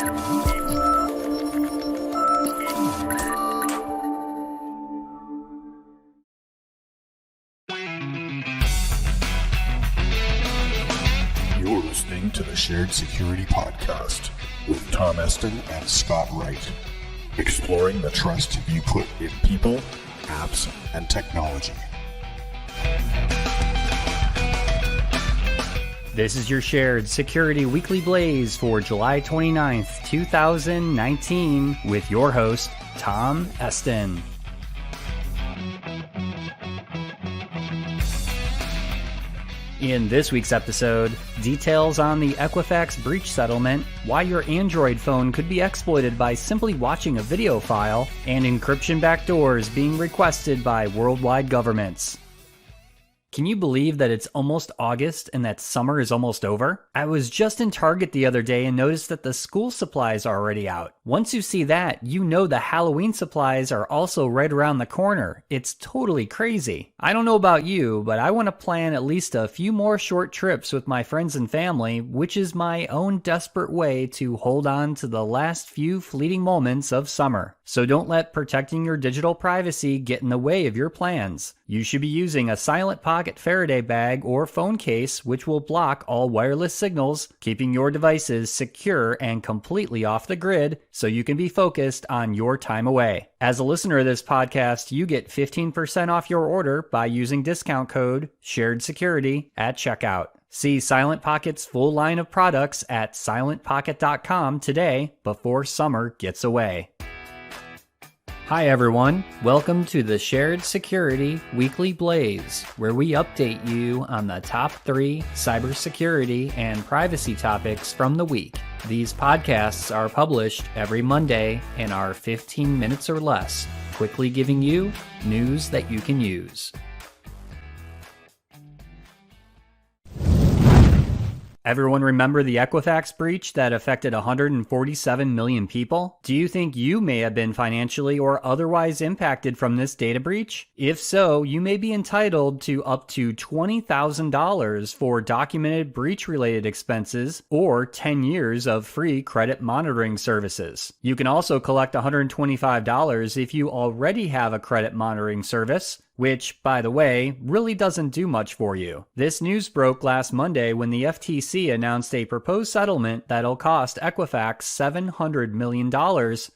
You're listening to the Shared Security Podcast with Tom Eston and Scott Wright, exploring the trust you put in people, apps, and technology. This is your Shared Security Weekly Blaze for July 29th, 2019, with your host, Tom Eston. In this week's episode, details on the Equifax breach settlement, why your Android phone could be exploited by simply watching a video file, and encryption backdoors being requested by worldwide governments. Can you believe that it's almost August and that summer is almost over? I was just in Target the other day and noticed that the school supplies are already out. Once you see that, you know the Halloween supplies are also right around the corner. It's totally crazy. I don't know about you, but I want to plan at least a few more short trips with my friends and family, which is my own desperate way to hold on to the last few fleeting moments of summer. So don't let protecting your digital privacy get in the way of your plans. You should be using a silent pocket Faraday bag or phone case, which will block all wireless signals, keeping your devices secure and completely off the grid so you can be focused on your time away. As a listener of this podcast, you get 15% off your order by using discount code SHAREDSECURITY at checkout. See Silent Pocket's full line of products at silentpocket.com today before summer gets away. Hi everyone, welcome to the Shared Security Weekly Blaze, where we update you on the top 3 cybersecurity and privacy topics from the week. These podcasts are published every Monday and are 15 minutes or less, quickly giving you news that you can use. Everyone remember the Equifax breach that affected 147 million people? Do you think you may have been financially or otherwise impacted from this data breach? If so, you may be entitled to up to $20,000 for documented breach-related expenses or 10 years of free credit monitoring services. You can also collect $125 if you already have a credit monitoring service, which, by the way, really doesn't do much for you. This news broke last Monday when the FTC announced a proposed settlement that'll cost Equifax $700 million,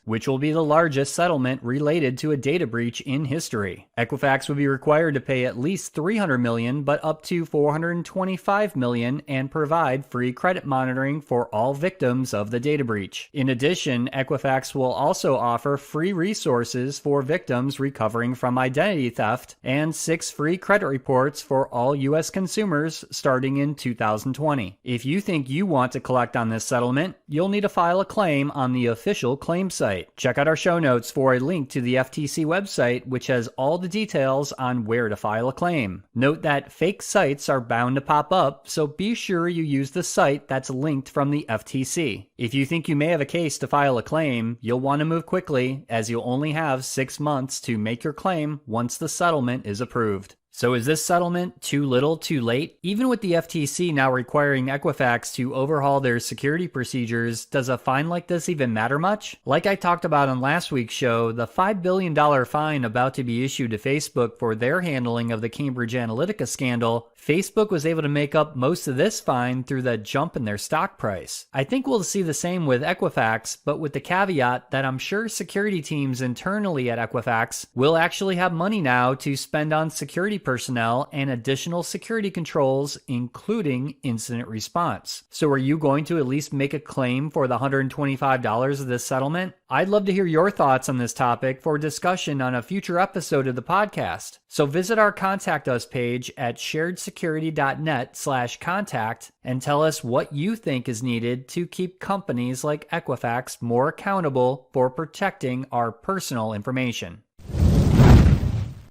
which will be the largest settlement related to a data breach in history. Equifax would be required to pay at least $300 million, but up to $425 million, and provide free credit monitoring for all victims of the data breach. In addition, Equifax will also offer free resources for victims recovering from identity theft, and 6 free credit reports for all U.S. consumers starting in 2020. If you think you want to collect on this settlement, you'll need to file a claim on the official claim site. Check out our show notes for a link to the FTC website, which has all the details on where to file a claim. Note that fake sites are bound to pop up, so be sure you use the site that's linked from the FTC. If you think you may have a case to file a claim, you'll want to move quickly, as you'll only have 6 months to make your claim once the settlement is approved. So is this settlement too little, too late? Even with the FTC now requiring Equifax to overhaul their security procedures, does a fine like this even matter much? Like I talked about on last week's show, the $5 billion fine about to be issued to Facebook for their handling of the Cambridge Analytica scandal, Facebook was able to make up most of this fine through the jump in their stock price. I think we'll see the same with Equifax, but with the caveat that I'm sure security teams internally at Equifax will actually have money now to spend on security personnel and additional security controls, including incident response. So are you going to at least make a claim for the $125 of this settlement? I'd love to hear your thoughts on this topic for discussion on a future episode of the podcast. So visit our Contact Us page at sharedsecurity.net/contact and tell us what you think is needed to keep companies like Equifax more accountable for protecting our personal information.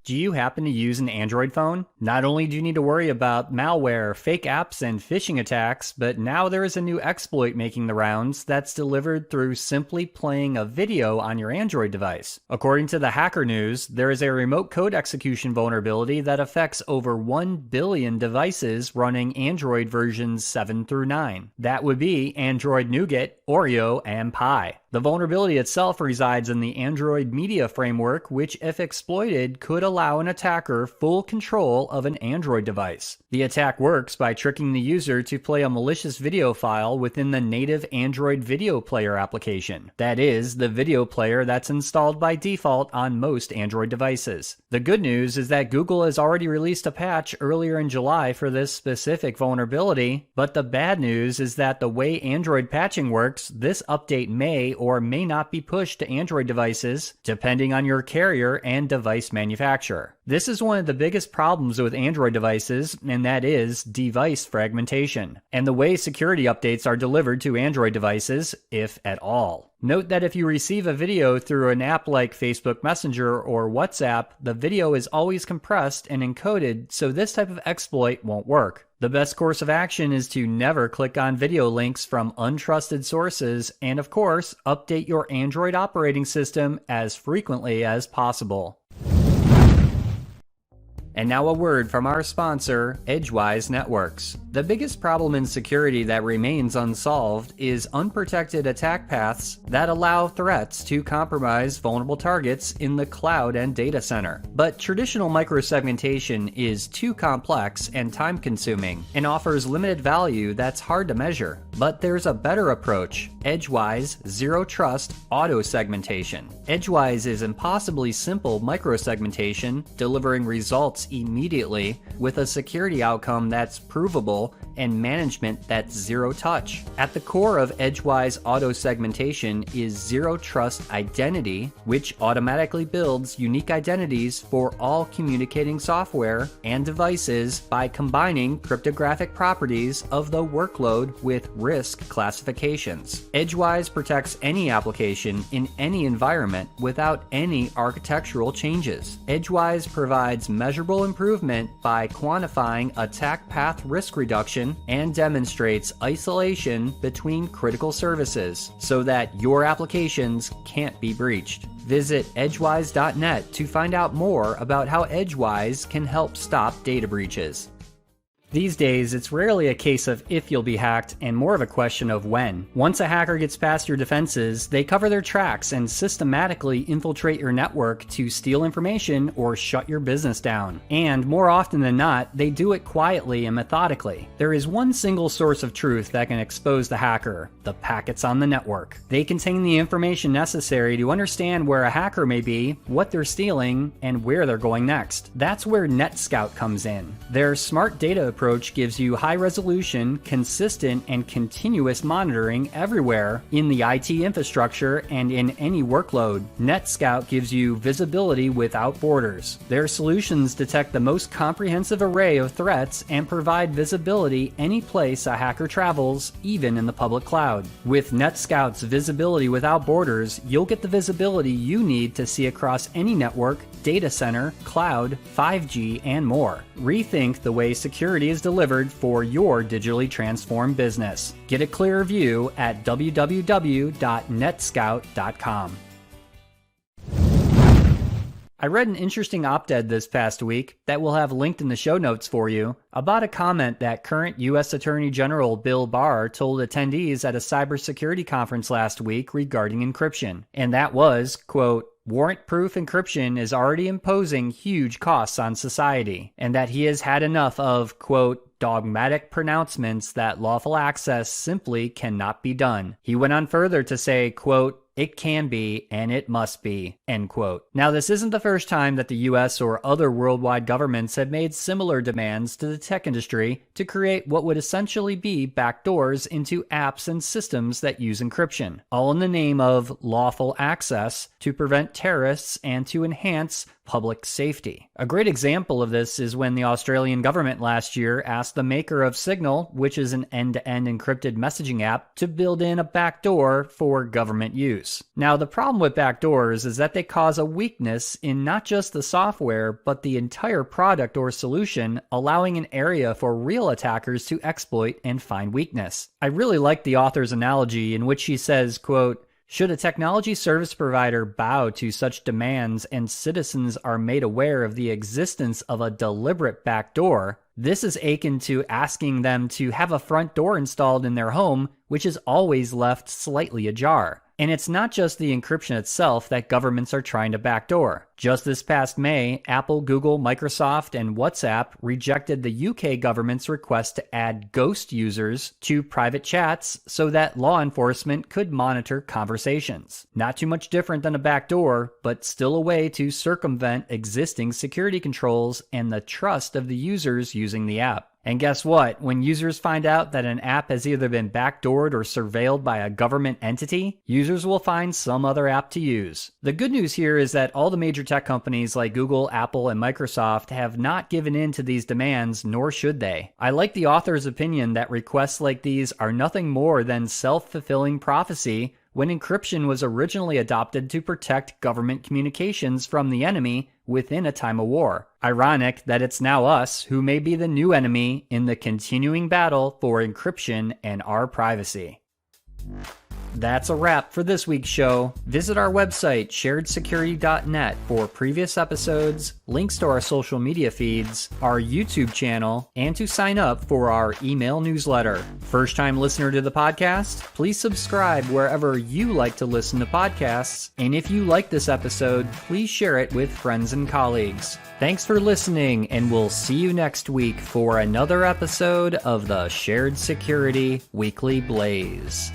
Do you happen to use an Android phone? Not only do you need to worry about malware, fake apps, and phishing attacks, but now there is a new exploit making the rounds that's delivered through simply playing a video on your Android device. According to the Hacker News, there is a remote code execution vulnerability that affects over 1 billion devices running Android versions 7 through 9. That would be Android Nougat, Oreo, and Pie. The vulnerability itself resides in the Android Media Framework, which, if exploited, could allow an attacker full control of an Android device. The attack works by tricking the user to play a malicious video file within the native Android video player application. That is, the video player that's installed by default on most Android devices. The good news is that Google has already released a patch earlier in July for this specific vulnerability, but the bad news is that the way Android patching works, this update may or may not be pushed to Android devices, depending on your carrier and device manufacturer. This is one of the biggest problems with Android devices, and that is device fragmentation, and the way security updates are delivered to Android devices, if at all. Note that if you receive a video through an app like Facebook Messenger or WhatsApp, the video is always compressed and encoded, so this type of exploit won't work. The best course of action is to never click on video links from untrusted sources, and of course, update your Android operating system as frequently as possible. And now a word from our sponsor, Edgewise Networks. The biggest problem in security that remains unsolved is unprotected attack paths that allow threats to compromise vulnerable targets in the cloud and data center. But traditional microsegmentation is too complex and time-consuming and offers limited value that's hard to measure. But there's a better approach, Edgewise Zero Trust Auto Segmentation. Edgewise is impossibly simple microsegmentation, delivering results immediately with a security outcome that's provable and management that's zero touch. At the core of Edgewise auto segmentation is zero trust identity, which automatically builds unique identities for all communicating software and devices by combining cryptographic properties of the workload with risk classifications. Edgewise protects any application in any environment without any architectural changes. Edgewise provides measurable improvement by quantifying attack path risk reduction and demonstrates isolation between critical services so that your applications can't be breached. Visit edgewise.net to find out more about how Edgewise can help stop data breaches. These days, it's rarely a case of if you'll be hacked and more of a question of when. Once a hacker gets past your defenses, they cover their tracks and systematically infiltrate your network to steal information or shut your business down. And more often than not, they do it quietly and methodically. There is one single source of truth that can expose the hacker: the packets on the network. They contain the information necessary to understand where a hacker may be, what they're stealing, and where they're going next. That's where NetScout comes in. Their smart data approach gives you high-resolution, consistent, and continuous monitoring everywhere in the IT infrastructure and in any workload. NetScout gives you visibility without borders. Their solutions detect the most comprehensive array of threats and provide visibility any place a hacker travels, even in the public cloud. With NetScout's visibility without borders, you'll get the visibility you need to see across any network, data center, cloud, 5G, and more. Rethink the way security is delivered for your digitally transformed business. Get a clearer view at www.netscout.com. I read an interesting op-ed this past week that we'll have linked in the show notes for you about a comment that current U.S. Attorney General Bill Barr told attendees at a cybersecurity conference last week regarding encryption. And that was, quote, "Warrant-proof encryption is already imposing huge costs on society," and that he has had enough of, quote, "dogmatic pronouncements that lawful access simply cannot be done." He went on further to say, quote, "It can be, and it must be," end quote. Now, this isn't the first time that the US or other worldwide governments have made similar demands to the tech industry to create what would essentially be backdoors into apps and systems that use encryption, all in the name of lawful access to prevent terrorists and to enhance public safety. A great example of this is when the Australian government last year asked the maker of Signal, which is an end-to-end encrypted messaging app, to build in a backdoor for government use. use. Now, the problem with backdoors is that they cause a weakness in not just the software, but the entire product or solution, allowing an area for real attackers to exploit and find weakness. I really like the author's analogy in which he says, quote, "Should a technology service provider bow to such demands and citizens are made aware of the existence of a deliberate backdoor, this is akin to asking them to have a front door installed in their home, which is always left slightly ajar." And it's not just the encryption itself that governments are trying to backdoor. Just this past May, Apple, Google, Microsoft, and WhatsApp rejected the UK government's request to add ghost users to private chats so that law enforcement could monitor conversations. Not too much different than a backdoor, but still a way to circumvent existing security controls and the trust of the users using the app. And guess what? When users find out that an app has either been backdoored or surveilled by a government entity, users will find some other app to use. The good news here is that all the major tech companies like Google, Apple, and Microsoft have not given in to these demands, nor should they. I like the author's opinion that requests like these are nothing more than self-fulfilling prophecy when encryption was originally adopted to protect government communications from the enemy within a time of war. Ironic that it's now us who may be the new enemy in the continuing battle for encryption and our privacy. That's a wrap for this week's show. Visit our website, sharedsecurity.net, for previous episodes, links to our social media feeds, our YouTube channel, and to sign up for our email newsletter. First-time listener to the podcast? Please subscribe wherever you like to listen to podcasts. And if you like this episode, please share it with friends and colleagues. Thanks for listening, and we'll see you next week for another episode of the Shared Security Weekly Blaze.